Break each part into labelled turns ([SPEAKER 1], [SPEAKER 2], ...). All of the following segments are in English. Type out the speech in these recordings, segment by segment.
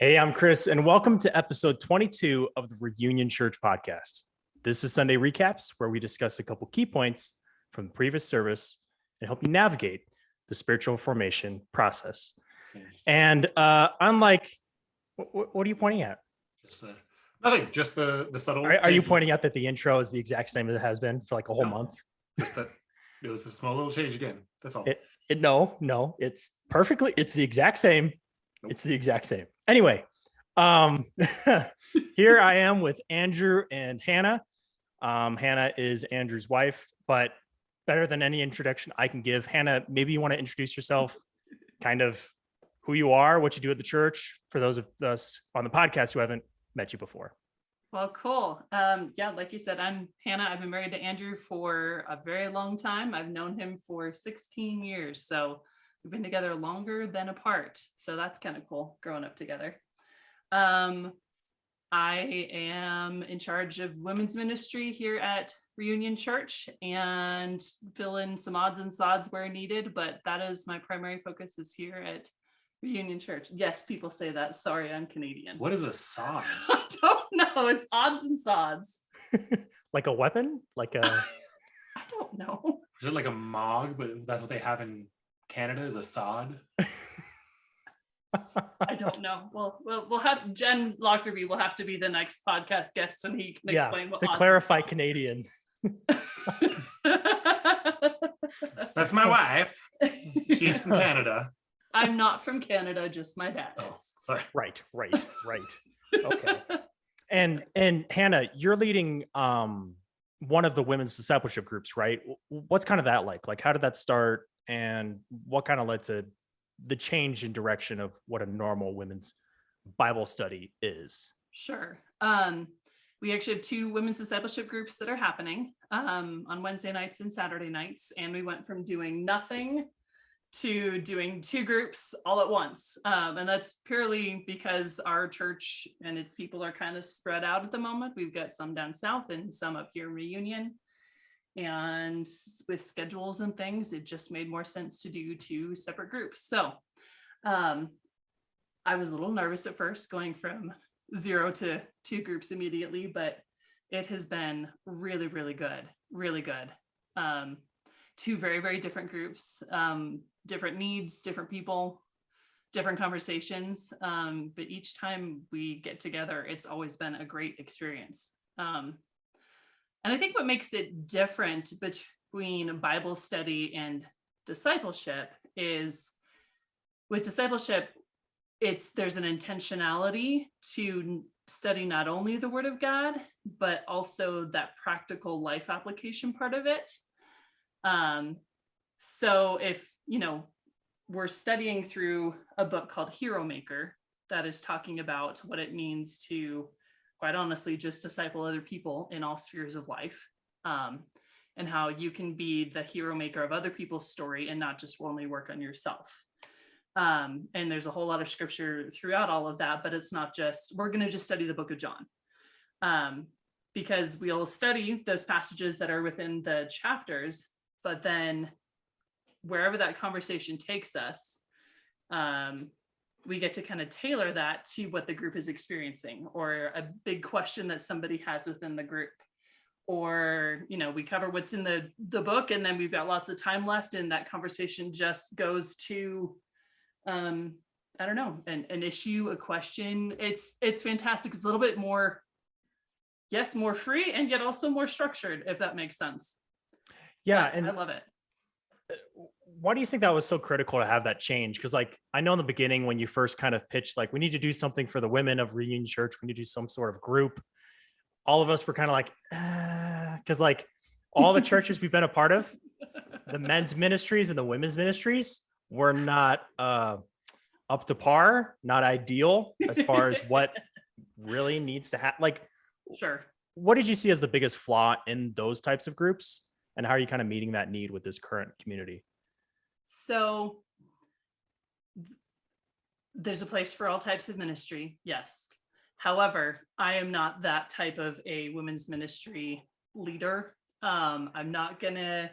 [SPEAKER 1] Hey, I'm Chris, and welcome to episode 22 of the Reunion Church podcast. This is Sunday Recaps, where we discuss a couple key points from the previous service and help you navigate the spiritual formation process. And unlike, what are you pointing at?
[SPEAKER 2] Nothing, just the subtle.
[SPEAKER 1] Are you pointing out that the intro is the exact same as it has been for like a whole month?
[SPEAKER 2] Just that it was a small little change again. That's all.
[SPEAKER 1] No, it's the exact same. Nope. It's the exact same. Anyway, here I am with Andrew and Hannah. Hannah is Andrew's wife, but better than any introduction I can give. Hannah, maybe you want to introduce yourself, kind of who you are, what you do at the church, for those of us on the podcast who haven't met you before.
[SPEAKER 3] Well, cool. Like you said, I'm Hannah. I've been married to Andrew for a very long time. I've known him for 16 years. So we've been together longer than apart. So that's kind of cool, growing up together. I am in charge of women's ministry here at Reunion Church and fill in some odds and sods where needed. But that is my primary focus, is here at Reunion Church. Yes, people say that. Sorry, I'm Canadian.
[SPEAKER 2] What is a sod?
[SPEAKER 3] I don't know. It's odds and sods.
[SPEAKER 1] Like a weapon? Like a...
[SPEAKER 3] I don't know.
[SPEAKER 2] Is it like a mog, but that's what they have in Canada, is a sod?
[SPEAKER 3] I don't know. Well, we'll have Jen Lockerbie will have to be the next podcast guest, and he can explain what
[SPEAKER 1] to clarify Canadian.
[SPEAKER 2] That's my wife. She's from Canada.
[SPEAKER 3] I'm not from Canada, just my dad is.
[SPEAKER 2] Oh, sorry.
[SPEAKER 1] Right. Okay. And Hannah, you're leading one of the women's discipleship groups, right? What's kind of that like? Like, how did that start, and what kind of led to the change in direction of what a normal women's Bible study is?
[SPEAKER 3] Sure. We actually have two women's discipleship groups that are happening on Wednesday nights and Saturday nights, and we went from doing nothing to doing two groups all at once. And that's purely because our church and its people are kind of spread out at the moment. We've got some down south and some up here in Reunion. And with schedules and things, it just made more sense to do two separate groups. So I was a little nervous at first going from 0 to 2 groups immediately, but it has been really, really good. Really good. Two very, very different groups, different needs, different people, different conversations. But each time we get together, it's always been a great experience. And I think what makes it different between Bible study and discipleship is, with discipleship, there's an intentionality to study not only the Word of God, but also that practical life application part of it. So if, we're studying through a book called Hero Maker that is talking about what it means to, quite honestly, just disciple other people in all spheres of life, and how you can be the hero maker of other people's story and not just only work on yourself. And there's a whole lot of scripture throughout all of that, but it's not just, we're going to just study the book of John, because we'll study those passages that are within the chapters, but then wherever that conversation takes us, we get to kind of tailor that to what the group is experiencing, or a big question that somebody has within the group. Or, we cover what's in the book, and then we've got lots of time left, and that conversation just goes to, I don't know, an issue, a question. It's fantastic. It's a little bit more, yes, more free, and yet also more structured, if that makes sense.
[SPEAKER 1] Yeah.
[SPEAKER 3] And I love it.
[SPEAKER 1] Why do you think that was so critical to have that change? Because I know in the beginning, when you first kind of pitched, we need to do something for the women of Reunion Church, we need to do some sort of group, all of us were kind of like, because all the churches we've been a part of, the men's ministries and the women's ministries were not up to par, not ideal as far as what really needs to happen.
[SPEAKER 3] Sure.
[SPEAKER 1] What did you see as the biggest flaw in those types of groups? And how are you kind of meeting that need with this current community?
[SPEAKER 3] So there's a place for all types of ministry, yes. However, I am not that type of a women's ministry leader. I'm not going to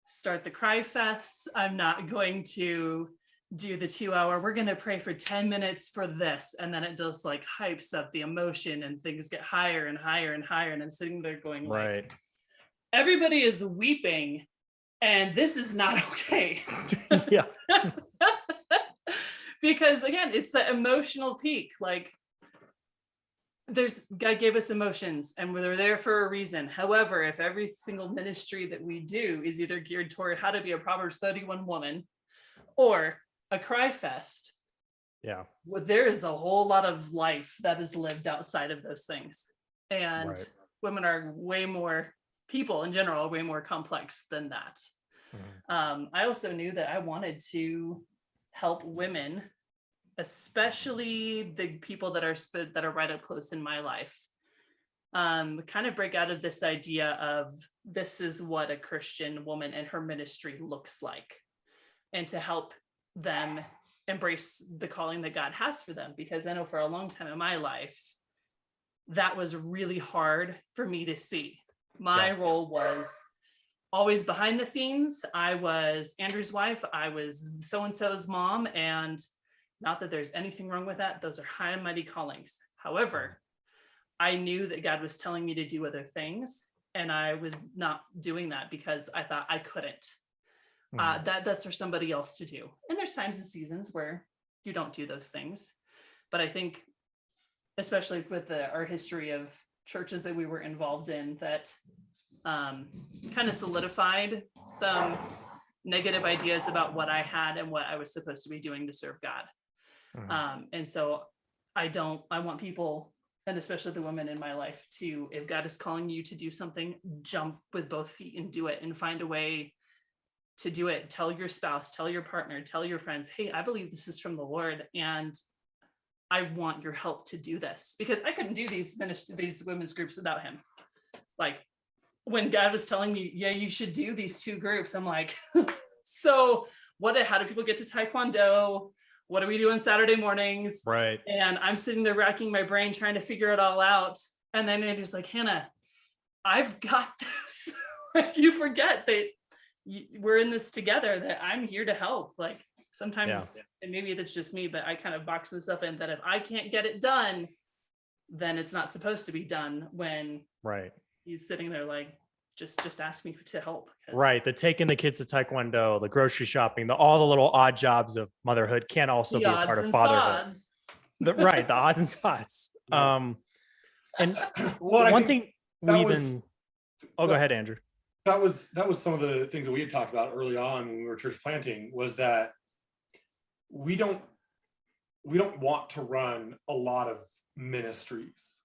[SPEAKER 3] start the cry fest. I'm not going to do the 2 hour, we're going to pray for 10 minutes for this. And then it just like hypes up the emotion and things get higher and higher and higher. And I'm sitting there going,
[SPEAKER 1] Right.
[SPEAKER 3] like, everybody is weeping and this is not okay.
[SPEAKER 1] Yeah.
[SPEAKER 3] Because again, it's the emotional peak. Like, God gave us emotions and they're there for a reason. However, if every single ministry that we do is either geared toward how to be a Proverbs 31 woman or a cry fest,
[SPEAKER 1] Yeah.
[SPEAKER 3] well, there is a whole lot of life that is lived outside of those things. And
[SPEAKER 1] Right.
[SPEAKER 3] women are way more, people in general are way more complex than that. I also knew that I wanted to help women, especially the people that are right up close in my life, kind of break out of this idea of this is what a Christian woman and her ministry looks like, and to help them embrace the calling that God has for them. Because I know for a long time in my life, that was really hard for me to see. My role was always behind the scenes. I was Andrew's wife. I was so-and-so's mom. And not that there's anything wrong with that. Those are high and mighty callings. However, I knew that God was telling me to do other things. And I was not doing that because I thought I couldn't. That's for somebody else to do. And there's times and seasons where you don't do those things. But I think, especially with our history of churches that we were involved in, that kind of solidified some negative ideas about what I had and what I was supposed to be doing to serve God. And so I want people, and especially the women in my life, to, if God is calling you to do something, jump with both feet and do it, and find a way to do it. Tell your spouse, tell your partner, tell your friends, hey, I believe this is from the Lord, and I want your help to do this, because I couldn't do these women's groups without him. Like, when God was telling me, yeah, you should do these 2 groups, I'm like, so how do people get to Taekwondo? What do we do on Saturday mornings?
[SPEAKER 1] Right.
[SPEAKER 3] And I'm sitting there racking my brain trying to figure it all out. And then Andy's like, Hannah, I've got this. Like, you forget that we're in this together, that I'm here to help. Like, sometimes, and maybe that's just me, but I kind of box myself in that if I can't get it done, then it's not supposed to be done. When he's sitting there like, just ask me to help.
[SPEAKER 1] Right. The taking the kids to Taekwondo, the grocery shopping, all the little odd jobs of motherhood can also be a part of fatherhood. The odds and sods. And one thing go ahead, Andrew.
[SPEAKER 4] That was some of the things that we had talked about early on when we were church planting, was that we don't want to run a lot of ministries.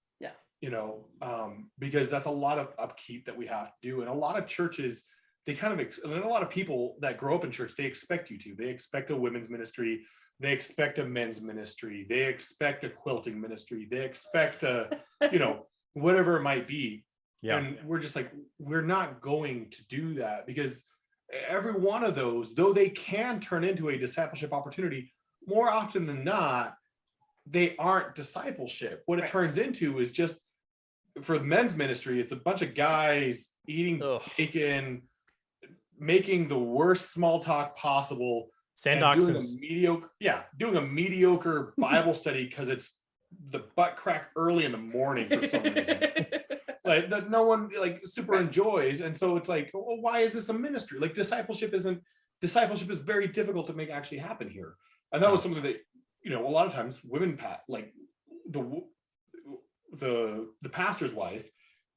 [SPEAKER 4] Because that's a lot of upkeep that we have to do. And a lot of churches, they kind of, and a lot of people that grow up in church, they expect you to. They expect a women's ministry. They expect a men's ministry. They expect a quilting ministry. They expect whatever it might be. Yeah. And we're just like, we're not going to do that, because every one of those, though they can turn into a discipleship opportunity, more often than not, they aren't discipleship. What it turns into is just, for the men's ministry, it's a bunch of guys eating bacon, making the worst small talk possible, doing a mediocre Bible study because it's the butt crack early in the morning for some reason. Like, that no one super enjoys. And so it's like, well, why is this a ministry? Like, discipleship is very difficult to make actually happen here. And that was something that, a lot of times women, the pastor's wife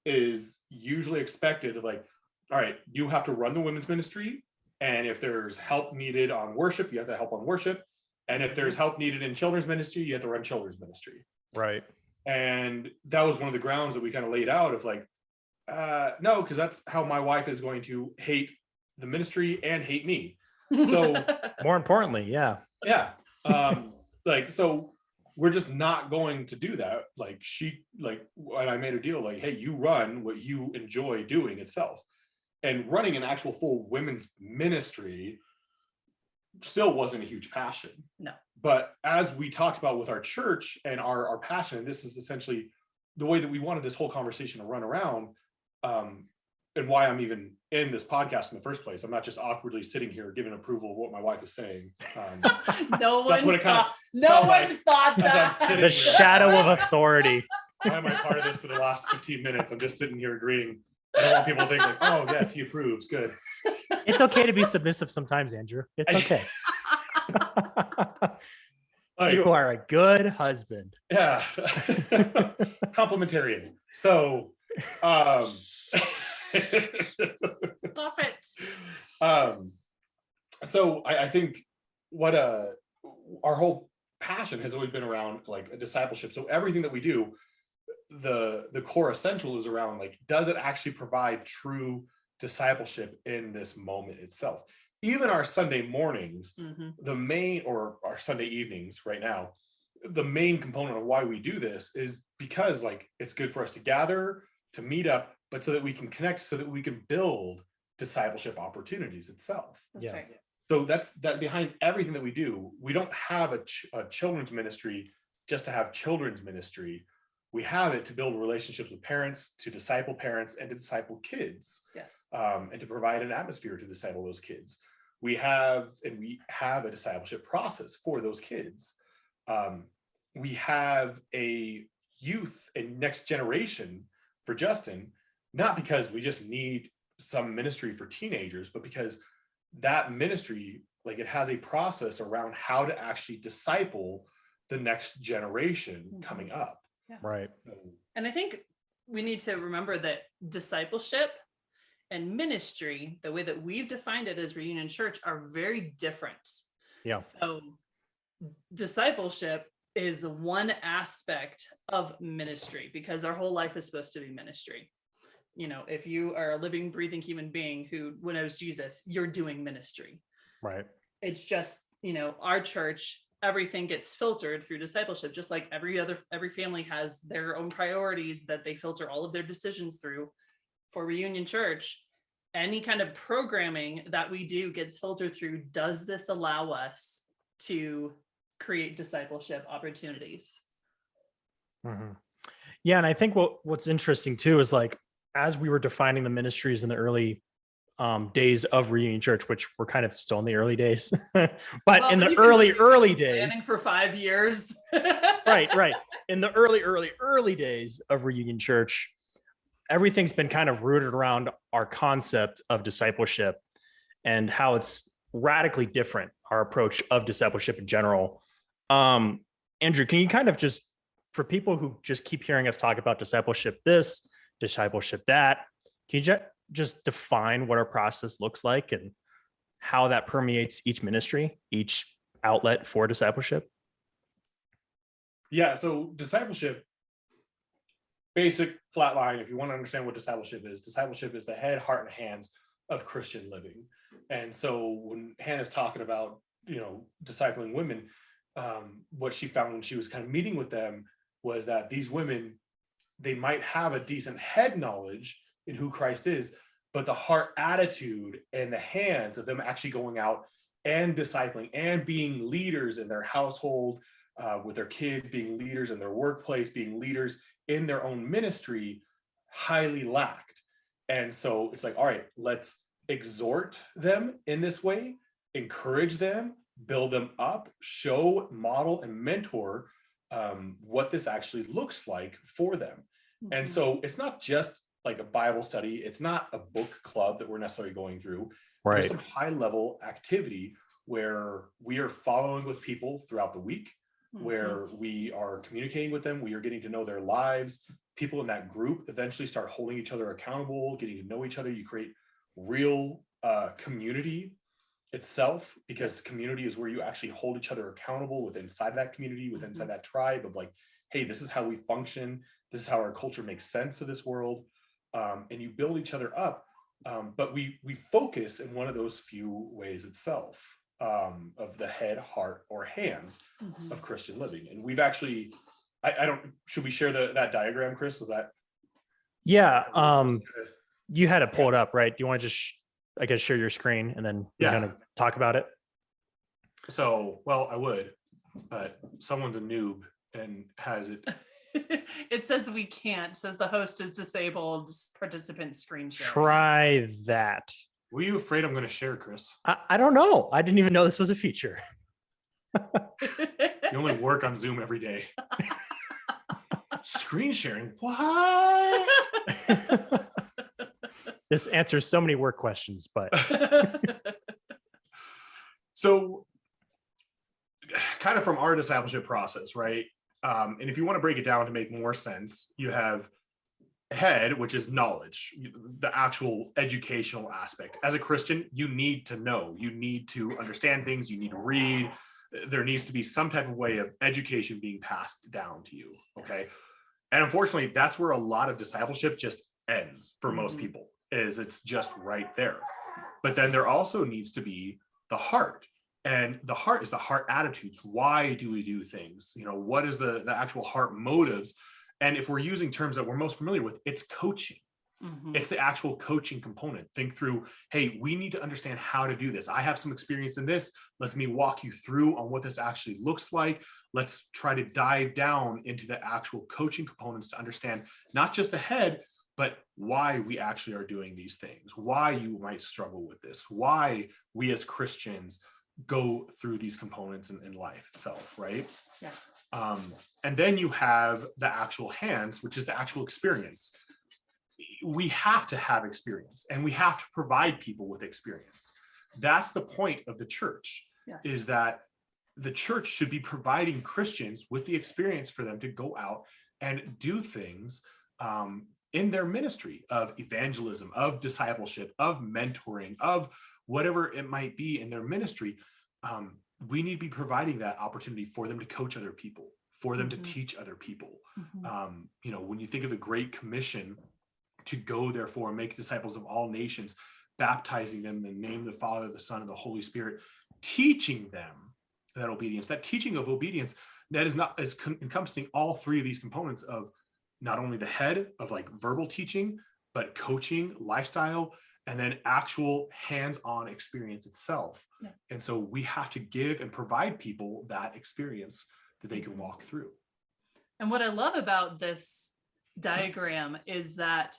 [SPEAKER 4] is usually expected of, like, all right, you have to run the women's ministry. And if there's help needed on worship, you have to help on worship. And if there's help needed in children's ministry, you have to run children's ministry. Right. And that was one of the grounds that we kind of laid out of, like, no, because that's how my wife is going to hate the ministry and hate me. So
[SPEAKER 1] more importantly, yeah.
[SPEAKER 4] So we're just not going to do that. And I made a deal, like, hey, you run what you enjoy doing itself. And running an actual full women's ministry still wasn't a huge passion. No. But as we talked about with our church and our passion, and this is essentially the way that we wanted this whole conversation to run around, and why I'm even in this podcast in the first place. I'm not just awkwardly sitting here giving approval of what my wife is saying.
[SPEAKER 3] No
[SPEAKER 4] That's
[SPEAKER 3] one
[SPEAKER 4] what it kind of
[SPEAKER 3] thought, no one
[SPEAKER 4] like
[SPEAKER 3] thought
[SPEAKER 4] as I'm
[SPEAKER 3] that.
[SPEAKER 4] sitting
[SPEAKER 1] The
[SPEAKER 4] here.
[SPEAKER 1] shadow of authority.
[SPEAKER 4] Why am I part of this for the last 15 minutes? I'm just sitting here agreeing. I don't want people to think like, oh yes, he approves. Good.
[SPEAKER 1] It's okay to be submissive sometimes, Andrew. It's okay.
[SPEAKER 4] Like,
[SPEAKER 1] You are a good husband.
[SPEAKER 4] yeah. Complimentarian. So
[SPEAKER 3] Stop it.
[SPEAKER 4] So I think what our whole passion has always been around like a discipleship. So everything that we do, the core essential is around like, does it actually provide true discipleship in this moment itself? Even our Sunday mornings, the main, or our Sunday evenings right now, the main component of why we do this is because like it's good for us to gather, to meet up, but so that we can connect, so that we can build discipleship opportunities itself.
[SPEAKER 3] That's right.
[SPEAKER 4] So that's that behind everything that we do. We don't have a children's ministry just to have children's ministry. We have it to build relationships with parents, to disciple parents, and to disciple kids.
[SPEAKER 3] Yes.
[SPEAKER 4] And to provide an atmosphere to disciple those kids. We have a discipleship process for those kids. We have a youth and next generation for Justin, not because we just need some ministry for teenagers, but because that ministry, like it has a process around how to actually disciple the next generation coming up.
[SPEAKER 3] Yeah.
[SPEAKER 1] Right.
[SPEAKER 3] And I think we need to remember that discipleship and ministry, the way that we've defined it as Reunion Church, are very different.
[SPEAKER 1] Yeah.
[SPEAKER 3] So discipleship is one aspect of ministry, because our whole life is supposed to be ministry. You know, if you are a living, breathing human being who knows Jesus, you're doing ministry.
[SPEAKER 1] Right.
[SPEAKER 3] It's just, you know, our church, everything gets filtered through discipleship, just like every family has their own priorities that they filter all of their decisions through. For Reunion Church, any kind of programming that we do gets filtered through, does this allow us to create discipleship opportunities?
[SPEAKER 1] Yeah, and I think what's interesting too is like, as we were defining the ministries in the early days of Reunion Church, which we're kind of still in the early days, but in the early days,
[SPEAKER 3] planning for 5 years.
[SPEAKER 1] right. In the early days of Reunion Church, everything's been kind of rooted around our concept of discipleship and how it's radically different, our approach of discipleship in general. Andrew, can you kind of just, for people who just keep hearing us talk about discipleship this, discipleship that, can you just define what our process looks like and how that permeates each ministry, each outlet for discipleship?
[SPEAKER 4] Yeah, so discipleship, basic flat line, if you want to understand what discipleship is the head, heart, and hands of Christian living. And so when Hannah's talking about, you know, discipling women, what she found when she was kind of meeting with them was that these women, they might have a decent head knowledge in who Christ is, but the heart attitude and the hands of them actually going out and discipling and being leaders in their household, with their kids, being leaders in their workplace, being leaders in their own ministry, highly lacked. And so it's like, all right, let's exhort them in this way, encourage them, build them up, show, model, and mentor what this actually looks like for them. And so it's not just like a Bible study. It's not a book club that we're necessarily going through.
[SPEAKER 1] Right.
[SPEAKER 4] There's some high level activity where we are following with people throughout the week, where we are communicating with them. We are getting to know their lives. People in that group eventually start holding each other accountable, getting to know each other. You create real community itself, because community is where you actually hold each other accountable with inside that community, with inside that tribe of like, hey, this is how we function. This is how our culture makes sense of this world. And you build each other up. But we focus in one of those few ways itself, of the head, heart, or hands of Christian living. And we've actually, should we share that diagram, Chris? Was that?
[SPEAKER 1] Yeah. You had to pull it up, right? Do you want to just, I guess, share your screen and then kind of talk about it?
[SPEAKER 4] So, well, I would, but someone's a noob and has it
[SPEAKER 3] It says we can't. It says the host is disabled. Participant screen share.
[SPEAKER 1] Try that.
[SPEAKER 4] Were you afraid I'm going to share, Chris?
[SPEAKER 1] I don't know. I didn't even know this was a feature.
[SPEAKER 4] You only work on Zoom every day. Screen sharing? What?
[SPEAKER 1] This answers so many work questions, but
[SPEAKER 4] so kind of from our discipleship process, right? And if you want to break it down to make more sense, you have head, which is knowledge, the actual educational aspect. As a Christian, you need to know, you need to understand things, you need to read. There needs to be some type of way of education being passed down to you. Okay. And unfortunately, that's where a lot of discipleship just ends for most people, is it's just right there. But then there also needs to be the heart. And the heart is the heart attitudes. Why do we do things? You know, what is the actual heart motives? And if we're using terms that we're most familiar with, it's coaching. It's the actual coaching component. Think through, hey, we need to understand how to do this. I have some experience in this. Let me walk you through on what this actually looks like. Let's try to dive down into the actual coaching components to understand not just the head, but why we actually are doing these things, why you might struggle with this, why we as Christians go through these components in life itself, right?
[SPEAKER 3] Yeah.
[SPEAKER 4] And then you have the actual hands, which is the actual experience. We have to have experience, and we have to provide people with experience. That's the point of the church, is that the church should be providing Christians with the experience for them to go out and do things in their ministry of evangelism, of discipleship, of mentoring, of whatever it might be in their ministry. We need to be providing that opportunity for them to coach other people, for them to teach other people. You know, when you think of the Great Commission, to go therefore and make disciples of all nations, baptizing them in the name of the Father, the Son, and the Holy Spirit, teaching them that obedience, that teaching of obedience, that is not as encompassing all three of these components of not only the head of like verbal teaching, but coaching, lifestyle, and then actual hands-on experience itself. And so we have to give and provide people that experience that they can walk through.
[SPEAKER 3] And what I love about this diagram is that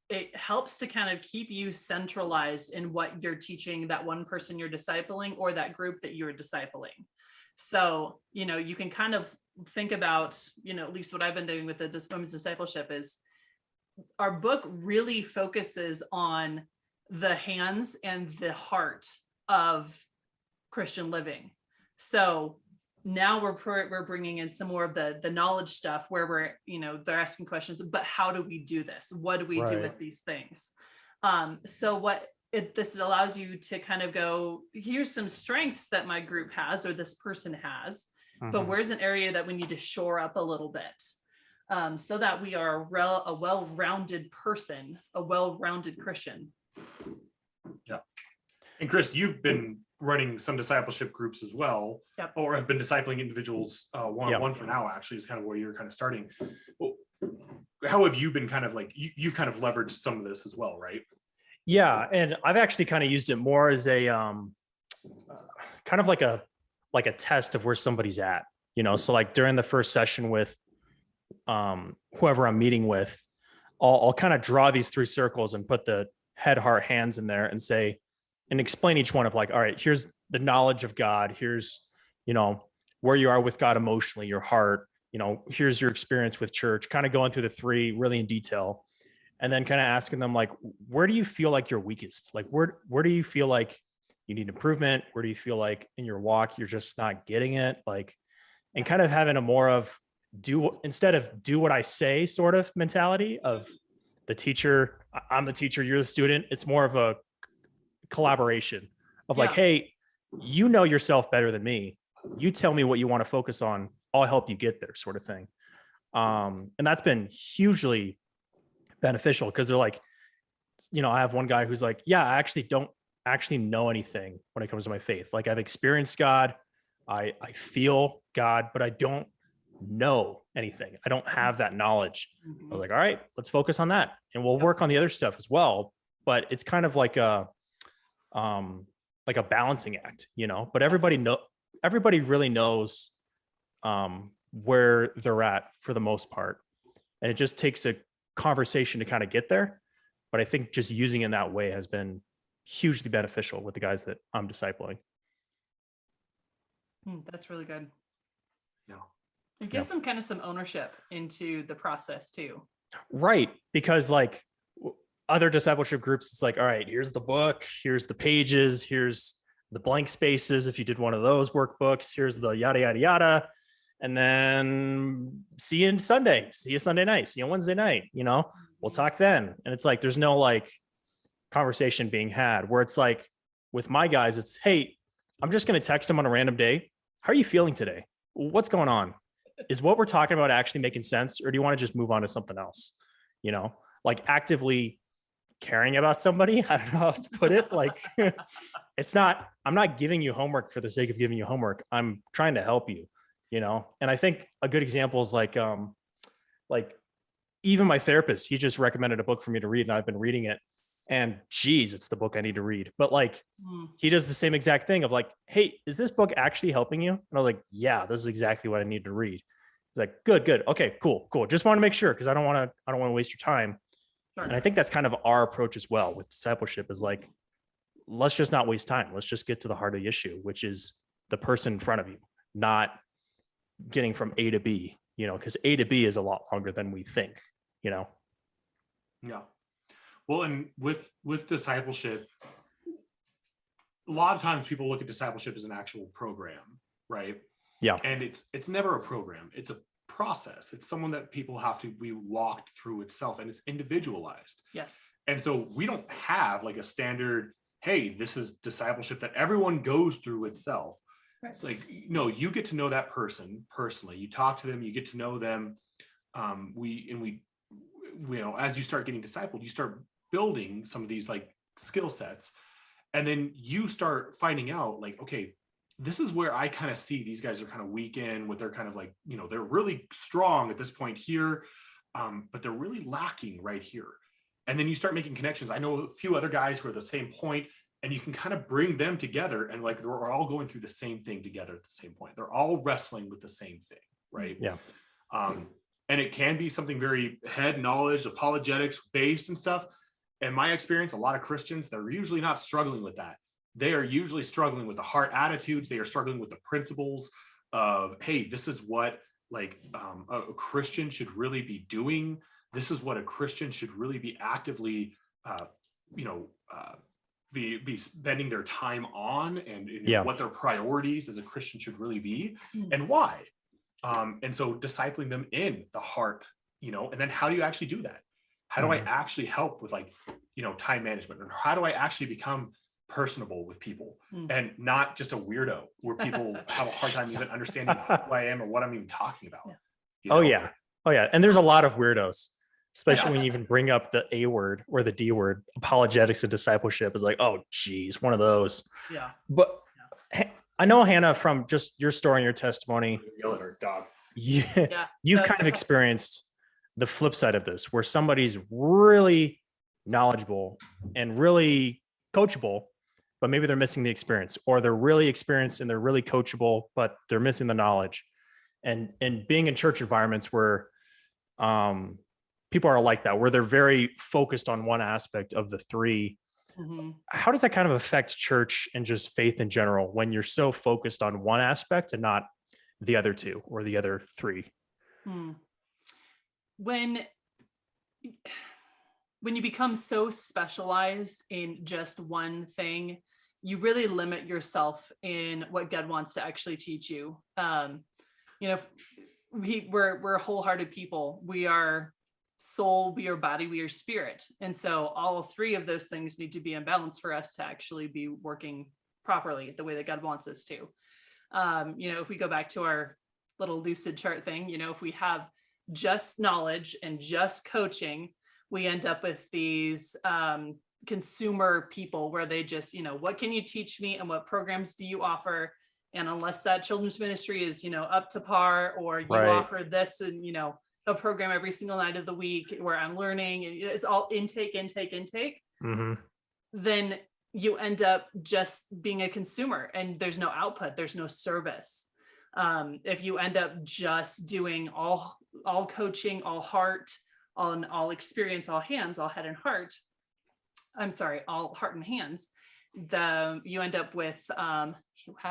[SPEAKER 3] it helps to kind of keep you centralized in what you're teaching that one person you're discipling or that group that you're discipling. So, you know, you can kind of think about, you know, at least what I've been doing with the women's discipleship is our book really focuses on the hands and the heart of Christian living. So now we're bringing in some more of the knowledge stuff where we're, you know, they're asking questions, but how do we do this? What do we do with these things? So what this allows you to kind of go, here's some strengths that my group has, or this person has, but where's an area that we need to shore up a little bit, so that we are a well-rounded person, a well-rounded Christian.
[SPEAKER 4] Yeah. And Chris, you've been running some discipleship groups as well, or have been discipling individuals one-on-one for now, actually, is kind of where you're kind of starting. Well, how have you been kind of like, you've kind of leveraged some of this as well, right?
[SPEAKER 1] Yeah. And I've actually kind of used it more as a kind of like a test of where somebody's at, you know? So like during the first session with whoever I'm meeting with, I'll kind of draw these three circles and put the head, heart, hands in there and say, and explain each one of like, all right, here's the knowledge of God. Here's, you know, where you are with God emotionally, your heart, you know, here's your experience with church, kind of going through the three really in detail. And then kind of asking them like, where do you feel like you're weakest? Like, where do you feel like you need improvement? Where do you feel like in your walk, you're just not getting it? Like, and kind of having a more of instead of do what I say sort of mentality of the teacher, I'm the teacher, you're the student. It's more of a collaboration of like, hey, you know yourself better than me. You tell me what you want to focus on. I'll help you get there, sort of thing. And that's been hugely beneficial because they're like, you know, I have one guy who's like, yeah, I actually don't actually know anything when it comes to my faith. Like I've experienced God, I feel God, but I don't know anything. I don't have that knowledge. I was like, all right, let's focus on that. And we'll work on the other stuff as well. But it's kind of like a balancing act, you know, but everybody really knows where they're at for the most part. And it just takes a conversation to kind of get there. But I think just using it in that way has been hugely beneficial with the guys that I'm discipling.
[SPEAKER 3] That's really good.
[SPEAKER 4] Yeah.
[SPEAKER 3] It gives them kind of some ownership into the process too.
[SPEAKER 1] Right. Because like other discipleship groups, it's like, all right, here's the book, here's the pages, here's the blank spaces. If you did one of those workbooks, here's the yada, yada, yada. And then see you Sunday, see you Sunday night, see you Wednesday night, you know, we'll talk then. And it's like, there's no like conversation being had where it's like with my guys, it's, hey, I'm just going to text them on a random day. How are you feeling today? What's going on? Is what we're talking about actually making sense? Or do you want to just move on to something else? You know, like actively caring about somebody. I don't know how else to put it. Like I'm not giving you homework for the sake of giving you homework. I'm trying to help you, you know? And I think a good example is like even my therapist, he just recommended a book for me to read and I've been reading it. And geez, it's the book I need to read. But like, he does the same exact thing of like, hey, is this book actually helping you? And I was like, yeah, this is exactly what I need to read. He's like, good. Okay, cool. Just want to make sure. Cause I don't want to waste your time. Sure. And I think that's kind of our approach as well with discipleship is like, let's just not waste time. Let's just get to the heart of the issue, which is the person in front of you, not getting from A to B, you know, cause A to B is a lot longer than we think, you know?
[SPEAKER 4] Yeah. Well, and with discipleship, a lot of times people look at discipleship as an actual program, right?
[SPEAKER 1] Yeah.
[SPEAKER 4] And it's never a program. It's a process. It's someone that people have to be walked through itself, and it's individualized.
[SPEAKER 3] Yes.
[SPEAKER 4] And so we don't have like a standard, hey, this is discipleship that everyone goes through itself. Right. It's like, no, you get to know that person personally. You talk to them, you get to know them. We as you start getting discipled, you start building some of these like skill sets, and then you start finding out like, okay, this is where I kind of see these guys are kind of weak in with their kind of like, you know, they're really strong at this point here, but they're really lacking right here. And then you start making connections. I know a few other guys who are the same point, and you can kind of bring them together, and like they're all going through the same thing together at the same point. They're all wrestling with the same thing, right?
[SPEAKER 1] Yeah.
[SPEAKER 4] And it can be something very head knowledge, apologetics based and stuff. In my experience, a lot of Christians, they're usually not struggling with that. They are usually struggling with the heart attitudes. They are struggling with the principles of, hey, this is what like a Christian should really be doing. This is what a Christian should really be actively, be spending their time on, and what their priorities as a Christian should really be, and why. And so discipling them in the heart, you know, and then how do you actually do that? How do I actually help with like, you know, time management, or how do I actually become personable with people and not just a weirdo where people have a hard time even understanding who I am or what I'm even talking about.
[SPEAKER 3] Yeah.
[SPEAKER 4] You know?
[SPEAKER 1] Oh yeah. And there's a lot of weirdos, especially when you even bring up the A word or the D word. Apologetics and discipleship is like, oh geez, one of those.
[SPEAKER 3] Yeah.
[SPEAKER 1] But I know, Hannah, from just your story and your testimony,
[SPEAKER 4] Yell at her dog.
[SPEAKER 1] You've kind of experienced the flip side of this, where somebody's really knowledgeable and really coachable, but maybe they're missing the experience, or they're really experienced and they're really coachable, but they're missing the knowledge. And being in church environments where people are like that, where they're very focused on one aspect of the three. How does that kind of affect church and just faith in general when you're so focused on one aspect and not the other two or the other three?
[SPEAKER 3] When you become so specialized in just one thing, you really limit yourself in what God wants to actually teach you. You know, we're wholehearted people. We are soul, we are body, we are spirit. And so all three of those things need to be in balance for us to actually be working properly the way that God wants us to. You know, if we go back to our little lucid chart thing, you know, if we have just knowledge and just coaching, we end up with these consumer people where they just, you know, what can you teach me and what programs do you offer? And unless that children's ministry is, you know, up to par, or you offer this and, you know, a program every single night of the week where I'm learning, and it's all intake, then you end up just being a consumer and there's no output, there's no service. If you end up just doing all coaching, all heart, all experience, all hands, all head and heart, all heart and hands, you end up with, how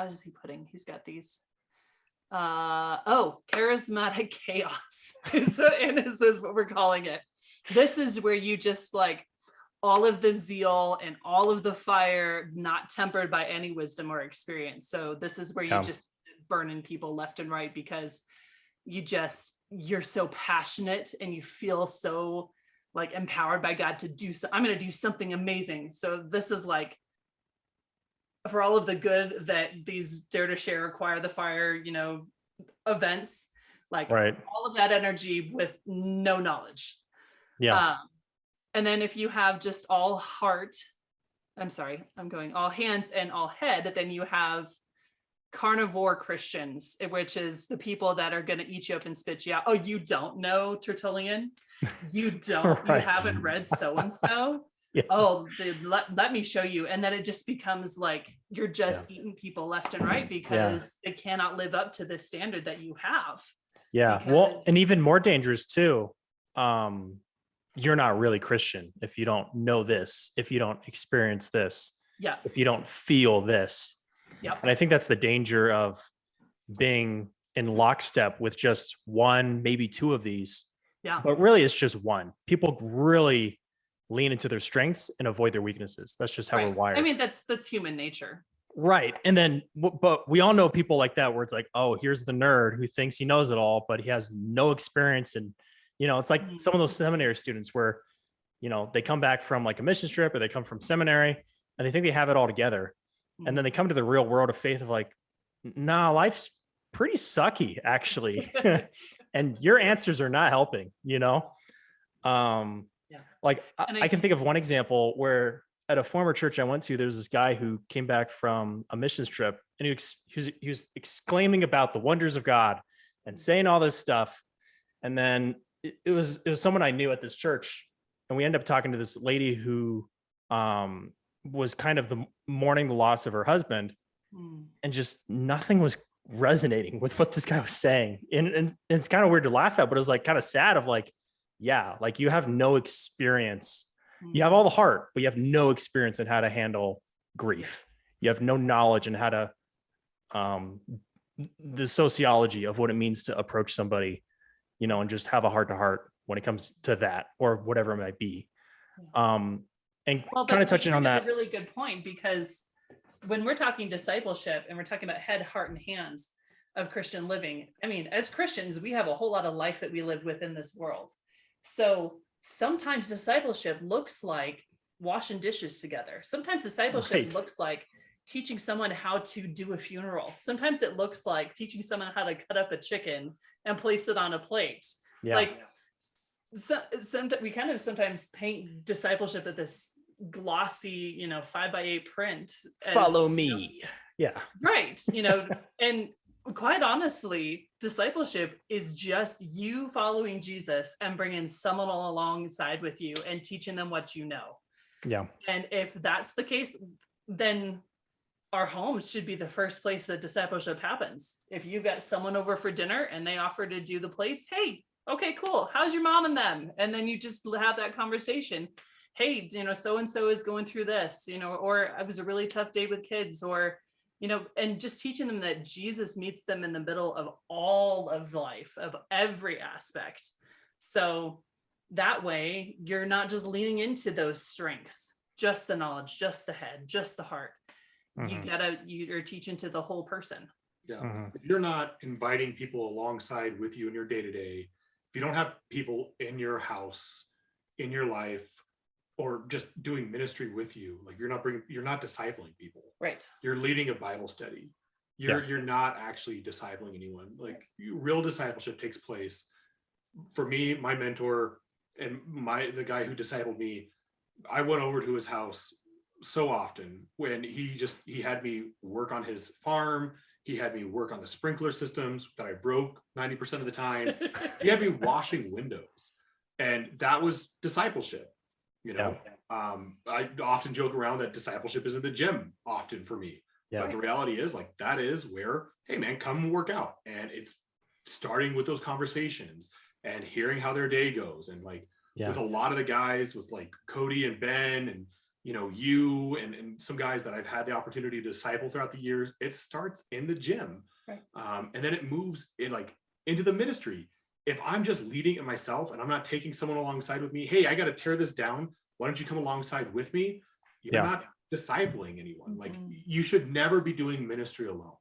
[SPEAKER 3] is he putting? He's got these, charismatic chaos. And this is what we're calling it. This is where you just like all of the zeal and all of the fire, not tempered by any wisdom or experience. So this is where you just burning people left and right because you're so passionate and you feel so like empowered by God to do so. I'm going to do something amazing. So this is like, for all of the good that these Dare to Share, Acquire the Fire, events, like all of that energy with no knowledge. Yeah. And then if you have just all hands and all head, then you have Carnivore Christians, which is the people that are going to eat you up and spit you out. Oh, you don't know Tertullian? You don't, you haven't read so-and-so? Yeah. Oh, let me show you. And then it just becomes like you're just eating people left and right because they cannot live up to this standard that you have.
[SPEAKER 1] Yeah. Well, and even more dangerous too. You're not really Christian if you don't know this, if you don't experience this, if you don't feel this. Yep. And I think that's the danger of being in lockstep with just one, maybe two of these. Yeah. But really it's just one. People really lean into their strengths and avoid their weaknesses. That's just how we're wired.
[SPEAKER 3] I mean, that's human nature.
[SPEAKER 1] Right. And then, but we all know people like that where it's like, oh, here's the nerd who thinks he knows it all, but he has no experience. And, it's like some of those seminary students where, they come back from like a mission trip or they come from seminary and they think they have it all together. And then they come to the real world of faith of like, nah, life's pretty sucky actually. And your answers are not helping, Like I can think of one example where at a former church I went to, there's this guy who came back from a missions trip and he was exclaiming about the wonders of God and saying all this stuff. And then it was someone I knew at this church. And we ended up talking to this lady who was kind of mourning the loss of her husband and just nothing was resonating with what this guy was saying. And it's kind of weird to laugh at, but it was like kind of sad of like, yeah, like you have no experience. You have all the heart, but you have no experience in how to handle grief. You have no knowledge in how to, the sociology of what it means to approach somebody, and just have a heart to heart when it comes to that or whatever it might be. And kind of touching on that.
[SPEAKER 3] A really good point, because when we're talking discipleship and we're talking about head, heart, and hands of Christian living, I mean, as Christians, we have a whole lot of life that we live within this world. So sometimes discipleship looks like washing dishes together. Sometimes discipleship looks like teaching someone how to do a funeral. Sometimes it looks like teaching someone how to cut up a chicken and place it on a plate. Yeah. Like we kind of sometimes paint discipleship at this glossy, 5x8 print.
[SPEAKER 1] Follow me. Yeah.
[SPEAKER 3] Right. And quite honestly, discipleship is just you following Jesus and bringing someone alongside with you and teaching them what you know.
[SPEAKER 1] Yeah.
[SPEAKER 3] And if that's the case, then our homes should be the first place that discipleship happens. If you've got someone over for dinner and they offer to do the plates, hey, okay, cool. How's your mom and them? And then you just have that conversation. Hey, so-and-so is going through this, or it was a really tough day with kids, or, and just teaching them that Jesus meets them in the middle of all of life, of every aspect. So that way you're not just leaning into those strengths, just the knowledge, just the head, just the heart. Mm-hmm. You're teaching to the whole person.
[SPEAKER 4] Yeah. Mm-hmm. If you're not inviting people alongside with you in your day-to-day, if you don't have people in your house, in your life, or just doing ministry with you, like you're not discipling people.
[SPEAKER 3] Right.
[SPEAKER 4] You're leading a Bible study. You're not actually discipling anyone. Like real discipleship takes place. For me, my mentor and the guy who discipled me, I went over to his house so often when he had me work on his farm. He had me work on the sprinkler systems that I broke 90% of the time. He had me washing windows, and that was discipleship. I often joke around that discipleship is in the gym often for me. Yeah. But the reality is, like, that is where hey man, come and work out. And it's starting with those conversations and hearing how their day goes. And like with a lot of the guys, with like Cody and Ben and you and some guys that I've had the opportunity to disciple throughout the years, it starts in the gym.
[SPEAKER 3] Right.
[SPEAKER 4] And then it moves into the ministry. If I'm just leading it myself and I'm not taking someone alongside with me, hey, I got to tear this down. Why don't you come alongside with me? You're not discipling anyone. Like you should never be doing ministry alone.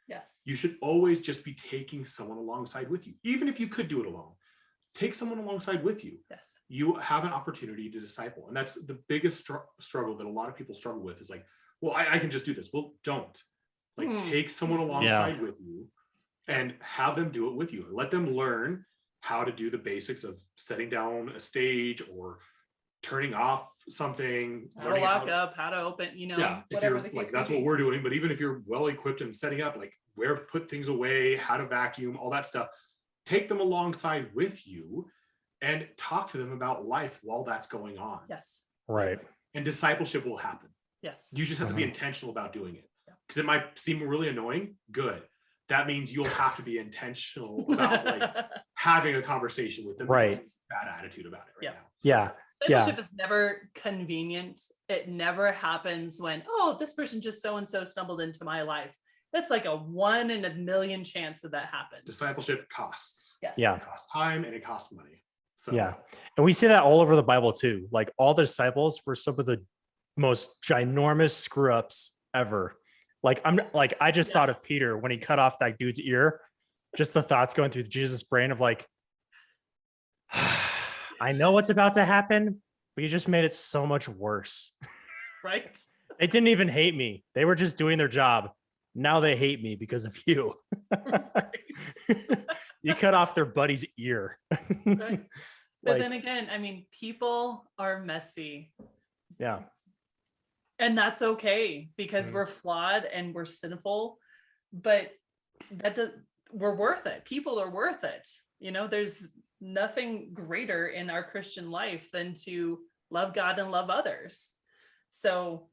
[SPEAKER 3] Yes.
[SPEAKER 4] You should always just be taking someone alongside with you. Even if you could do it alone, take someone alongside with you.
[SPEAKER 3] Yes.
[SPEAKER 4] You have an opportunity to disciple. And that's the biggest struggle that a lot of people struggle with is like, well, I can just do this. Well, don't. Like take someone alongside with you and have them do it with you. Let them learn how to do the basics of setting down a stage or turning off something,
[SPEAKER 3] how to lock up, how to open, whatever the case
[SPEAKER 4] like that's
[SPEAKER 3] may
[SPEAKER 4] what
[SPEAKER 3] be.
[SPEAKER 4] we're doing. But even if you're well equipped and setting up, like where to put things away, how to vacuum, all that stuff, take them alongside with you and talk to them about life while that's going on.
[SPEAKER 3] Yes.
[SPEAKER 1] Right.
[SPEAKER 4] And discipleship will happen.
[SPEAKER 3] Yes.
[SPEAKER 4] You just have to be intentional about doing it. Because it might seem really annoying. Good. That means you'll have to be intentional about like having a conversation with them.
[SPEAKER 1] Right.
[SPEAKER 4] Bad attitude about it right now.
[SPEAKER 1] Yeah.
[SPEAKER 3] Discipleship is never convenient. It never happens when, this person just so-and-so stumbled into my life. That's like a 1 in a million chance that happens.
[SPEAKER 4] Discipleship costs.
[SPEAKER 3] Yes.
[SPEAKER 1] Yeah.
[SPEAKER 4] It costs time and it costs money. So
[SPEAKER 1] and we see that all over the Bible too. Like all the disciples were some of the most ginormous screw ups ever. Like I just thought of Peter when he cut off that dude's ear. Just the thoughts going through Jesus' brain of like, I know what's about to happen, but you just made it so much worse.
[SPEAKER 3] Right?
[SPEAKER 1] They didn't even hate me. They were just doing their job. Now they hate me because of you. You cut off their buddy's ear.
[SPEAKER 3] Right. But then again, I mean, people are messy.
[SPEAKER 1] Yeah.
[SPEAKER 3] And that's okay because we're flawed and we're sinful, but we're worth it. People are worth it. There's nothing greater in our Christian life than to love God and love others. So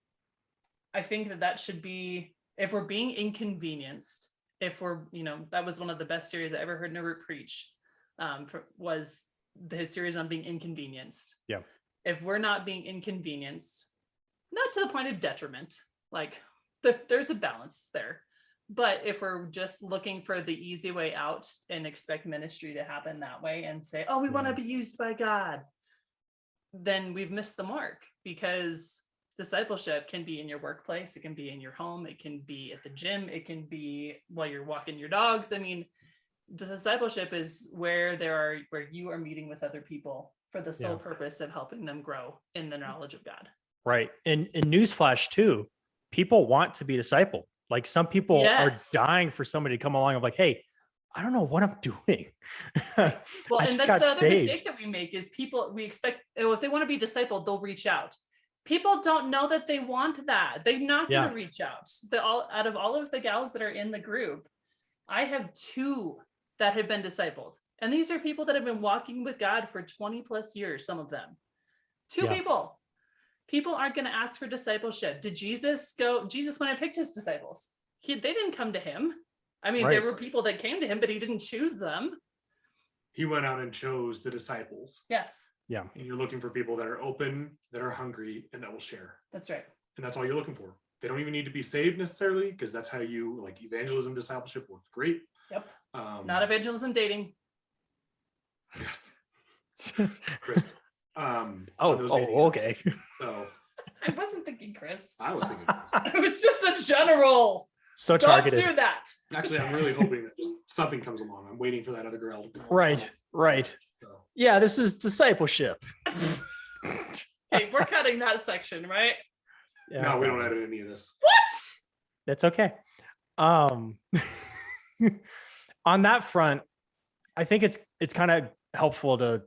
[SPEAKER 3] I think that should be, if we're being inconvenienced, if we're, that was one of the best series I ever heard Norbert preach, was his series on being inconvenienced.
[SPEAKER 1] Yeah.
[SPEAKER 3] If we're not being inconvenienced, not to the point of detriment, like there's a balance there. But if we're just looking for the easy way out and expect ministry to happen that way and say, we want to be used by God, then we've missed the mark, because discipleship can be in your workplace. It can be in your home. It can be at the gym. It can be while you're walking your dogs. I mean, discipleship is where you are meeting with other people for the sole purpose of helping them grow in the knowledge of God.
[SPEAKER 1] Right. And newsflash too, people want to be discipled. Like some people are dying for somebody to come along of like, hey, I don't know what I'm doing.
[SPEAKER 3] Well,
[SPEAKER 1] I
[SPEAKER 3] and
[SPEAKER 1] just
[SPEAKER 3] that's
[SPEAKER 1] got
[SPEAKER 3] the other
[SPEAKER 1] saved.
[SPEAKER 3] mistake that we make is we expect, if they want to be discipled, they'll reach out. People don't know that they want that. They're not going to reach out. Out of all of the gals that are in the group, I have 2 that have been discipled. And these are people that have been walking with God for 20 plus years, some of them. 2 people. People aren't going to ask for discipleship. Did Jesus when I picked his disciples, they didn't come to him. I mean, there were people that came to him, but he didn't choose them.
[SPEAKER 4] He went out and chose the disciples.
[SPEAKER 3] Yes.
[SPEAKER 1] Yeah.
[SPEAKER 4] And you're looking for people that are open, that are hungry, and that will share.
[SPEAKER 3] That's right.
[SPEAKER 4] And that's all you're looking for. They don't even need to be saved necessarily, because that's how evangelism, discipleship works great.
[SPEAKER 3] Yep. Not evangelism dating.
[SPEAKER 4] Yes. Chris.
[SPEAKER 1] Okay.
[SPEAKER 4] So
[SPEAKER 3] I wasn't thinking Chris.
[SPEAKER 4] I was thinking Chris.
[SPEAKER 3] It was just a general.
[SPEAKER 1] So
[SPEAKER 3] Don't
[SPEAKER 1] targeted.
[SPEAKER 3] do that.
[SPEAKER 4] Actually, I'm really hoping that just something comes along. I'm waiting for that other girl to come.
[SPEAKER 1] Right.
[SPEAKER 4] So,
[SPEAKER 1] Yeah, this is discipleship.
[SPEAKER 3] Hey, we're cutting that section, right?
[SPEAKER 1] Yeah.
[SPEAKER 4] no, we don't edit any of this.
[SPEAKER 3] What?
[SPEAKER 1] That's okay. On that front, I think it's kind of helpful to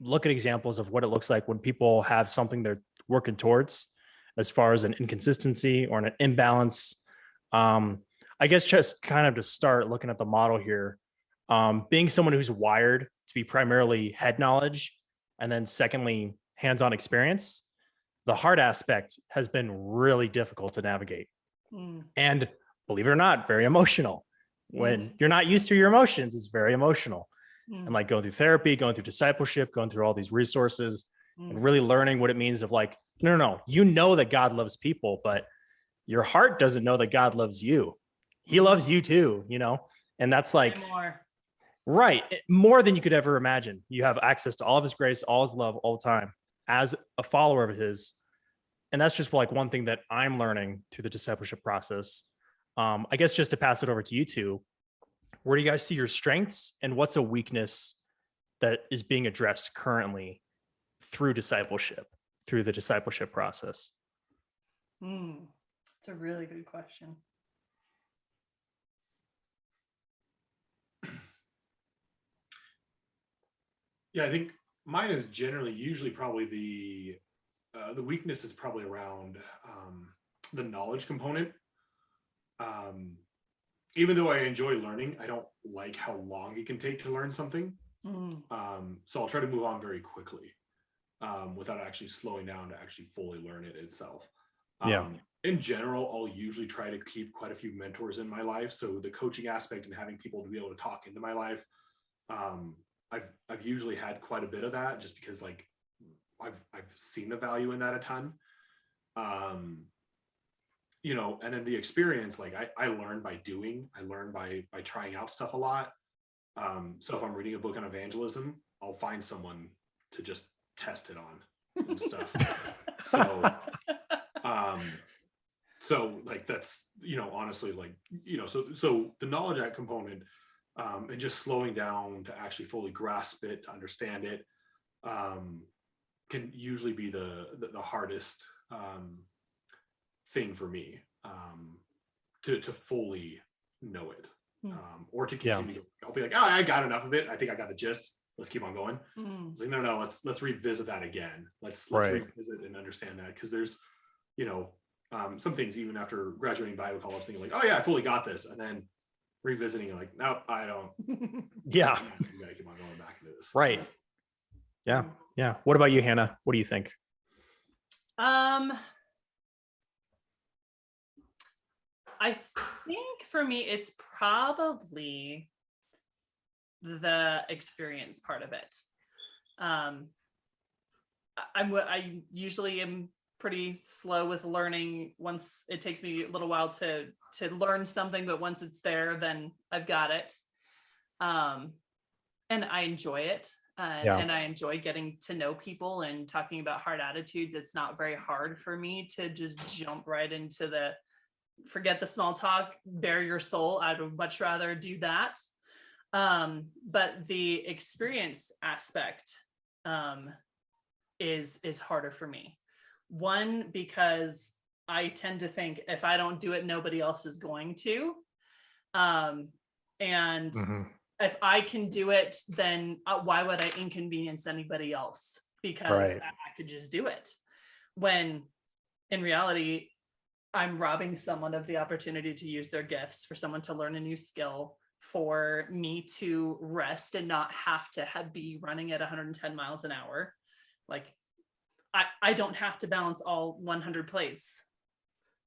[SPEAKER 1] look at examples of what it looks like when people have something they're working towards, as far as an inconsistency or an imbalance. I guess just kind of to start looking at the model here, being someone who's wired to be primarily head knowledge, and then secondly, hands-on experience, the hard aspect has been really difficult to navigate. And believe it or not, very emotional. when you're not used to your emotions. It's very emotional.
[SPEAKER 3] Mm.
[SPEAKER 1] And like going through therapy, going through discipleship, going through all these resources and really learning what it means of like, no, you know that God loves people, but your heart doesn't know that God loves you. He loves you too, you know? And that's like,
[SPEAKER 3] more.
[SPEAKER 1] right, more than you could ever imagine. You have access to all of his grace, all his love, all the time as a follower of his. And that's just like one thing that I'm learning through the discipleship process. I guess just to pass it over to you two, where do you guys see your strengths and what's a weakness that is being addressed currently through discipleship, through the discipleship process?
[SPEAKER 3] It's a really good question.
[SPEAKER 4] Yeah, I think mine is usually probably the weakness is probably around the knowledge component. Even though I enjoy learning, I don't like how long it can take to learn something. So I'll try to move on very quickly without actually slowing down to actually fully learn it itself. In general, I'll usually try to keep quite a few mentors in my life. So the coaching aspect and having people to be able to talk into my life, I've usually had quite a bit of that just because like I've seen the value in that a ton. You know, and then the experience, like I learn by doing, I learn by trying out stuff a lot. So if I'm reading a book on evangelism, I'll find someone to just test it on and stuff. So like that's, you know, honestly, like, you know, so the knowledge act component and just slowing down to actually fully grasp it, to understand it, can usually be the hardest thing for me to fully know it, or to continue. I'll be like, oh, I got enough of it. I think I got the gist. Let's keep on going. It's like, no, let's revisit that again. Let's revisit and understand that, because there's, you know, some things even after graduating Bible college, thinking like, oh yeah, I fully got this, and then revisiting like, nope, I don't.
[SPEAKER 1] Yeah,
[SPEAKER 4] you gotta keep on going back into this.
[SPEAKER 1] Right. So. Yeah. What about you, Hannah? What do you think?
[SPEAKER 3] I think for me, it's probably the experience part of it. I usually am pretty slow with learning. Once it takes me a little while to learn something, but once it's there, then I've got it. And I enjoy it. And I enjoy getting to know people and talking about hard attitudes. It's not very hard for me to just jump right into forget the small talk, bare your soul. I would much rather do that. But the experience aspect is harder for me. One, because I tend to think if I don't do it, nobody else is going to. And if I can do it, then why would I inconvenience anybody else? Because I could just do it. When in reality, I'm robbing someone of the opportunity to use their gifts, for someone to learn a new skill, for me to rest and not have to be running at 110 miles an hour. Like I don't have to balance all 100 plates.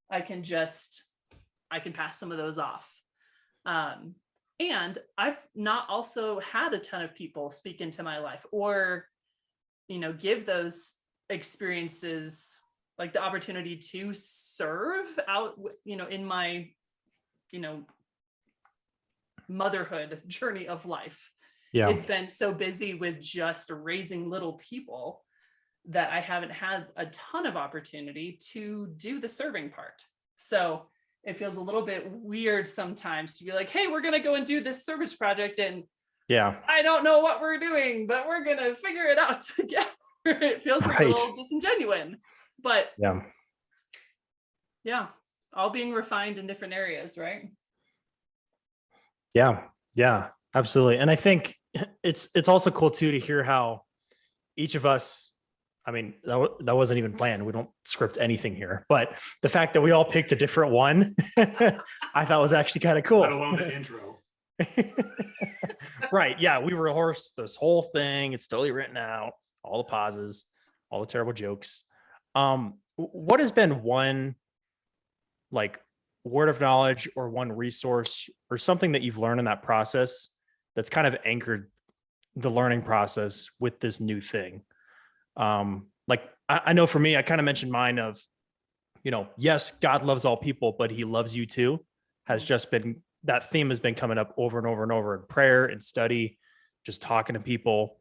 [SPEAKER 3] I can pass some of those off. And I've not also had a ton of people speak into my life or, you know, give those experiences like the opportunity to serve out, you know, in my, you know, motherhood journey of life. It's been so busy with just raising little people that I haven't had a ton of opportunity to do the serving part. So it feels a little bit weird sometimes to be like, hey, we're going to go and do this service project. And I don't know what we're doing, but we're going to figure it out together. It feels a little disingenuous, but all being refined in different areas, right?
[SPEAKER 1] Yeah, absolutely. And I think it's also cool too to hear how each of us, I mean, that wasn't even planned. We don't script anything here, but the fact that we all picked a different one, I thought was actually kind of cool.
[SPEAKER 4] Let alone the intro.
[SPEAKER 1] Right. Yeah. We rehearsed this whole thing. It's totally written out, all the pauses, all the terrible jokes. What has been one like word of knowledge or one resource or something that you've learned in that process that's kind of anchored the learning process with this new thing? Like I know for me, I kind of mentioned mine of, yes, God loves all people, but he loves you too, has just been, that theme has been coming up over and over and over in prayer and study, just talking to people.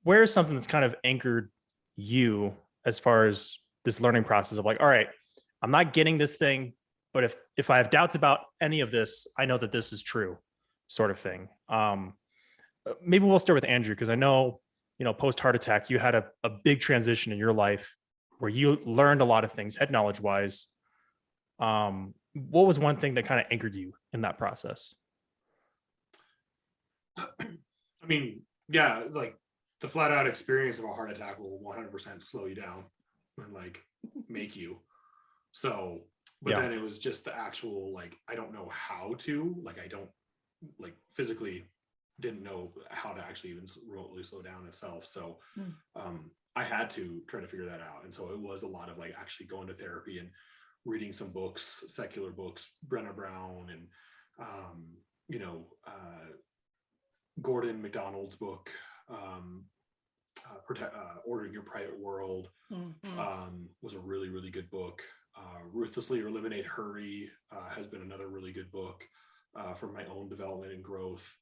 [SPEAKER 1] Where's something that's kind of anchored you as far as this learning process of like, all right, I'm not getting this thing, but if I have doubts about any of this, I know that this is true, sort of thing. Maybe we'll start with Andrew, because I know, post heart attack, you had a big transition in your life where you learned a lot of things, head knowledge wise. What was one thing that kind of anchored you in that process?
[SPEAKER 4] I mean, yeah, like the flat out experience of a heart attack will 100% slow you down and like make you. So, but then it was just the actual, like, I don't know how to, like, I don't like physically didn't know how to actually even really slow down itself. So, I had to try to figure that out. And so it was a lot of like actually going to therapy and reading some books, secular books, Brené Brown and, Gordon McDonald's book, Ordering Your Private World, was a really, really good book. Ruthlessly Eliminate Hurry has been another really good book for my own development and growth.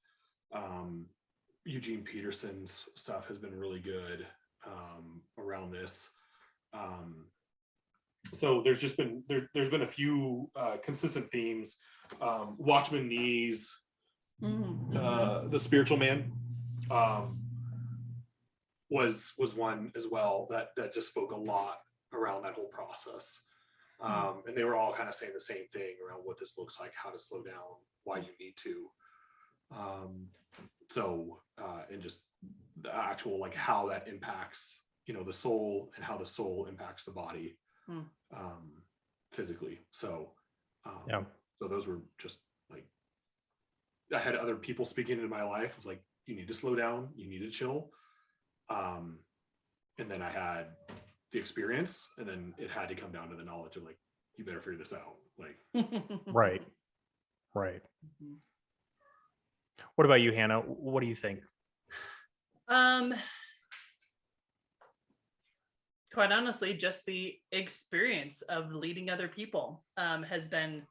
[SPEAKER 4] Eugene Peterson's stuff has been really good around this. So there's just been there's been a few consistent themes. Watchman Nee's The Spiritual Man was one as well that just spoke a lot around that whole process. And they were all kind of saying the same thing around what this looks like, how to slow down, why you need to. And just the actual, like how that impacts, the soul and how the soul impacts the body physically. So those were just like, I had other people speaking into my life of like, you need to slow down, you need to chill. And then I had the experience, and then it had to come down to the knowledge of like, you better figure this out. Like,
[SPEAKER 1] Right. What about you, Hannah? What do you think?
[SPEAKER 3] Quite honestly, just the experience of leading other people has been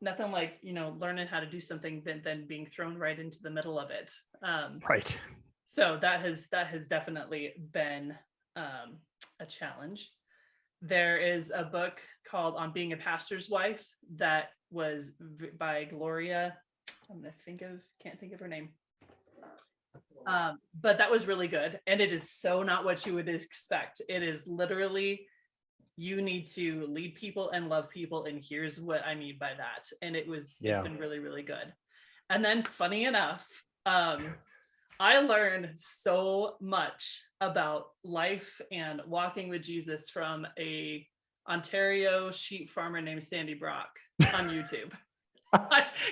[SPEAKER 3] nothing like, learning how to do something than being thrown right into the middle of it.
[SPEAKER 1] Right.
[SPEAKER 3] So that has definitely been a challenge. There is a book called On Being a Pastor's Wife that was by Gloria. Can't think of her name. But that was really good. And it is so not what you would expect. It is literally, you need to lead people and love people. And here's what I mean by that. And it's been really, really good. And then funny enough, I learned so much about life and walking with Jesus from a Ontario sheep farmer named Sandy Brock on YouTube.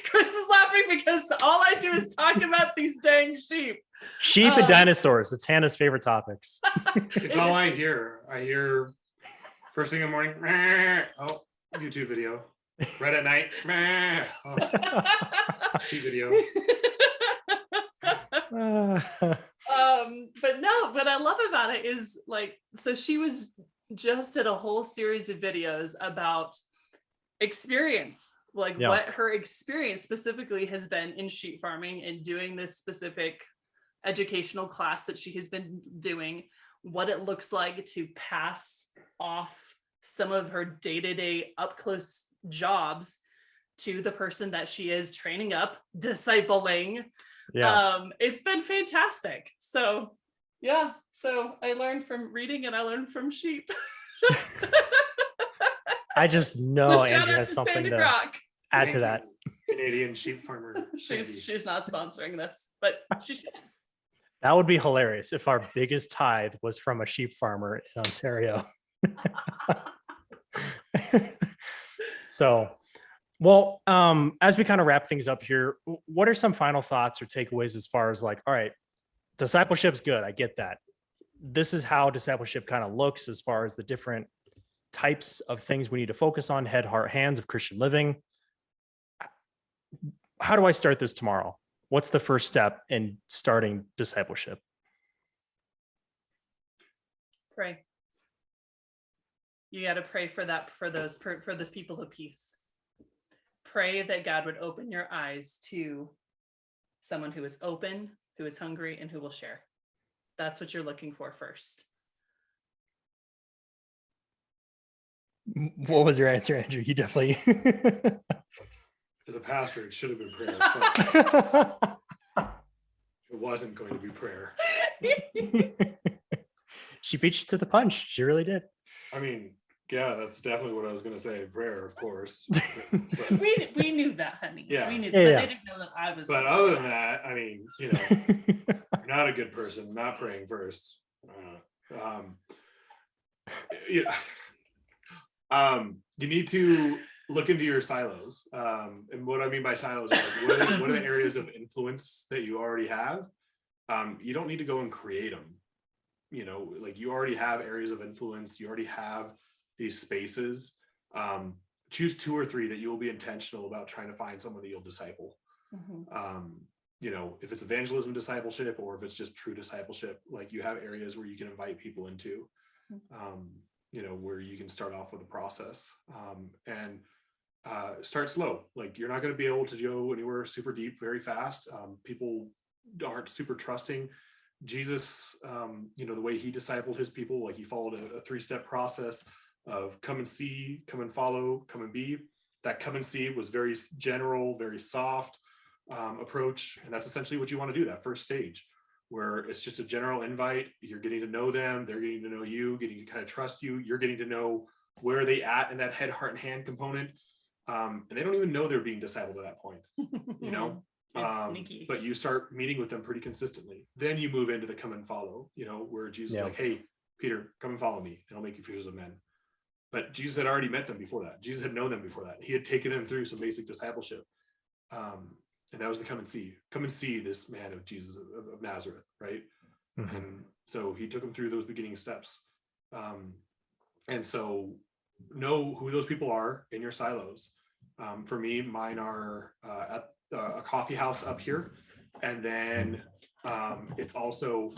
[SPEAKER 3] Chris is laughing because all I do is talk about these dang sheep.
[SPEAKER 1] Sheep and dinosaurs. It's Hannah's favorite topics.
[SPEAKER 4] It's all I hear. I hear first thing in the morning, oh, YouTube video. Right at night, sheep video.
[SPEAKER 3] But no, what I love about it is like, so she was just did a whole series of videos about experience, like what her experience specifically has been in sheep farming and doing this specific educational class that she has been doing, what it looks like to pass off some of her day-to-day up close jobs to the person that she is training up, discipling. It's been fantastic. So I learned from reading and I learned from sheep.
[SPEAKER 1] I just know
[SPEAKER 3] So
[SPEAKER 1] Andrew has something to add to that.
[SPEAKER 4] Canadian sheep farmer.
[SPEAKER 3] She's not sponsoring this, but she should.
[SPEAKER 1] That would be hilarious if our biggest tithe was from a sheep farmer in Ontario. So, well, as we kind of wrap things up here, what are some final thoughts or takeaways as far as like, all right, discipleship's good. I get that. This is how discipleship kind of looks as far as the different types of things we need to focus on, head, heart, hands of Christian living. How do I start this tomorrow? What's the first step in starting discipleship?
[SPEAKER 3] Pray. You got to pray for those people of peace. Pray that God would open your eyes to someone who is open, who is hungry, and who will share. That's what you're looking for first.
[SPEAKER 1] What was your answer, Andrew? You definitely.
[SPEAKER 4] As a pastor, it should have been prayer. But it wasn't going to be prayer.
[SPEAKER 1] She beat you to the punch. She really did.
[SPEAKER 4] I mean, yeah, that's definitely what I was going to say. Prayer, of course. But,
[SPEAKER 3] We knew that, honey.
[SPEAKER 4] Yeah.
[SPEAKER 3] We knew,
[SPEAKER 1] Yeah,
[SPEAKER 3] but
[SPEAKER 1] yeah.
[SPEAKER 3] they didn't know that I was.
[SPEAKER 4] but
[SPEAKER 3] gonna
[SPEAKER 4] other
[SPEAKER 3] say
[SPEAKER 4] than that, I mean, you're not a good person, not praying first. Yeah. You need to look into your silos. And what I mean by silos is like, what are the areas of influence that you already have? You don't need to go and create them. Like you already have areas of influence. You already have these spaces. Choose 2 or 3 that you will be intentional about trying to find someone that you'll disciple. If it's evangelism discipleship, or if it's just true discipleship, like you have areas where you can invite people into, where you can start off with a process, and start slow. Like you're not going to be able to go anywhere super deep very fast. People aren't super trusting. Jesus, the way he discipled his people, like he followed a 3-step process of come and see, come and follow, come and be. That come and see was very general, very soft approach. And that's essentially what you want to do, that first stage, where it's just a general invite. You're getting to know them. They're getting to know you, getting to kind of trust you. You're getting to know where are they at in that head, heart, and hand component. And they don't even know they're being discipled at that point,
[SPEAKER 3] It's sneaky.
[SPEAKER 4] But you start meeting with them pretty consistently. Then you move into the come and follow, where Jesus is like, hey, Peter, come and follow me, and I'll make you fishers of men. But Jesus had already met them before that. Jesus had known them before that. He had taken them through some basic discipleship. And that was the come and see this man of Jesus of Nazareth, right? Mm-hmm. And so he took them through those beginning steps. And so know who those people are in your silos. For me, mine are at a coffee house up here. And then it's also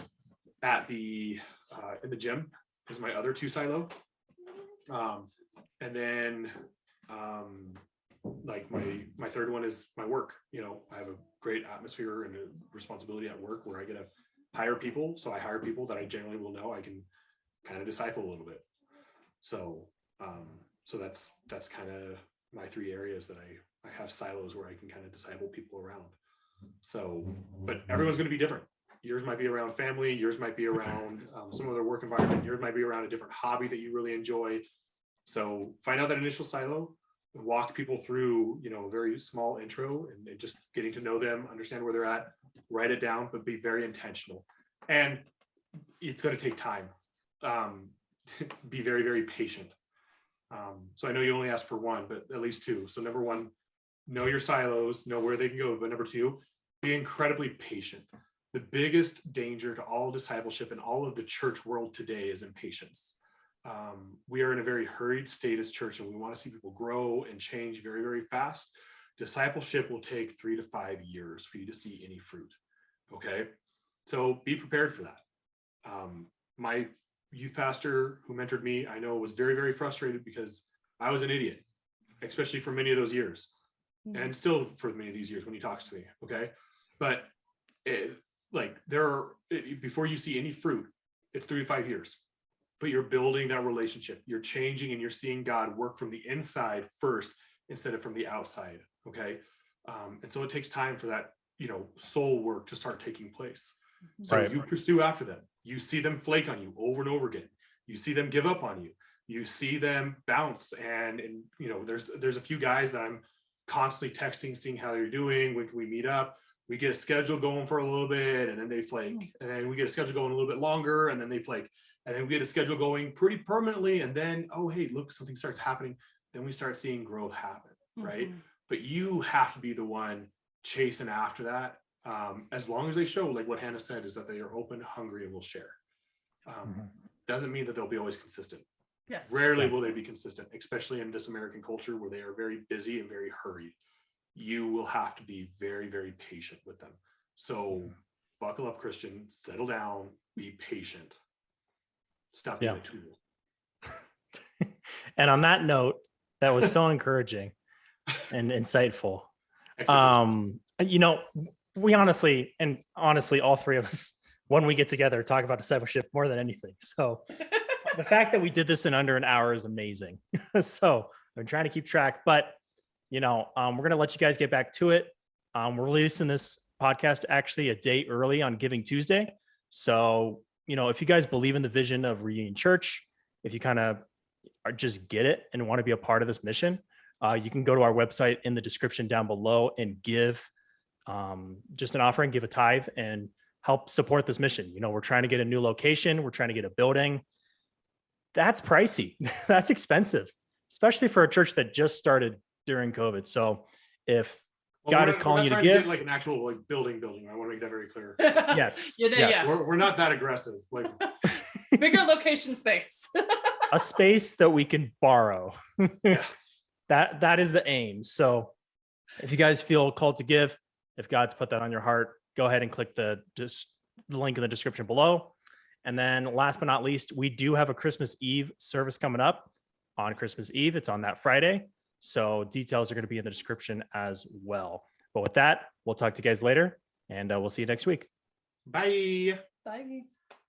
[SPEAKER 4] at in the gym is my other 2 silo. And then like my third one is my work. I have a great atmosphere and a responsibility at work where I get to hire people. So I hire people that I generally will know I can kind of disciple a little bit. So that's kind of my 3 areas that I have silos where I can kind of disciple people around. So, but everyone's going to be different. Yours might be around family. Yours might be around some other work environment. Yours might be around a different hobby that you really enjoy. So find out that initial silo, walk people through, a very small intro and just getting to know them, understand where they're at, write it down, but be very intentional. And it's going to take time. Be very, very patient. So I know you only asked for 1, but at least 2. So number 1, know your silos, know where they can go. But number 2, be incredibly patient. The biggest danger to all discipleship and all of the church world today is impatience. We are in a very hurried state as church, and we want to see people grow and change very, very fast. Discipleship will take 3 to 5 years for you to see any fruit. Okay. So be prepared for that. My youth pastor who mentored me, I know was very, very frustrated because I was an idiot, especially for many of those years, and still for many of these years when he talks to me. Okay. But before you see any fruit, it's 3 to 5 years. But you're building that relationship. You're changing and you're seeing God work from the inside first instead of from the outside. Okay. And so it takes time for that, soul work to start taking place. So you pursue after them. You see them flake on you over and over again. You see them give up on you. You see them bounce. And there's a few guys that I'm constantly texting, seeing how they're doing. When can we meet up? We get a schedule going for a little bit and then they flake. And then we get a schedule going a little bit longer and then they flake. And then we get a schedule going pretty permanently. And then, oh, hey, look, something starts happening. Then we start seeing growth happen, right? But you have to be the one chasing after that. As long as they show, like what Hannah said, is that they are open, hungry, and will share. Doesn't mean that they'll be always consistent.
[SPEAKER 3] Yes.
[SPEAKER 4] Rarely will they be consistent, especially in this American culture where they are very busy and very hurried. You will have to be very, very patient with them. So buckle up, Christian, settle down, be patient. Stop being a tool.
[SPEAKER 1] And on that note, that was so encouraging and insightful. You know, we honestly, all three of us, when we get together, talk about discipleship more than anything. So the fact that we did this in under an hour is amazing. So I'm trying to keep track, but you know, we're going to let you guys get back to it. We're releasing this podcast actually a day early on Giving Tuesday. So, you know, if you guys believe in the vision of Reunion Church, if you kind of just get it and want to be a part of this mission, you can go to our website in the description down below and give just an offering, give a tithe, and help support this mission. You know, we're trying to get a new location. We're trying to get a building. That's pricey. That's expensive, especially for a church that just started during COVID. So if God is calling you to give,
[SPEAKER 4] like an actual like building, I want to make that very clear.
[SPEAKER 1] yes,
[SPEAKER 3] Yeah.
[SPEAKER 4] We're not that aggressive. Like
[SPEAKER 3] bigger location space.
[SPEAKER 1] a space that we can borrow.
[SPEAKER 4] Yeah.
[SPEAKER 1] That is the aim. So if you guys feel called to give, if God's put that on your heart, go ahead and click the link in the description below. And then last but not least, we do have a Christmas Eve service coming up on Christmas Eve. It's on that Friday. So details are going to be in the description as well. But with that, we'll talk to you guys later, and we'll see you next week.
[SPEAKER 4] Bye.
[SPEAKER 3] Bye.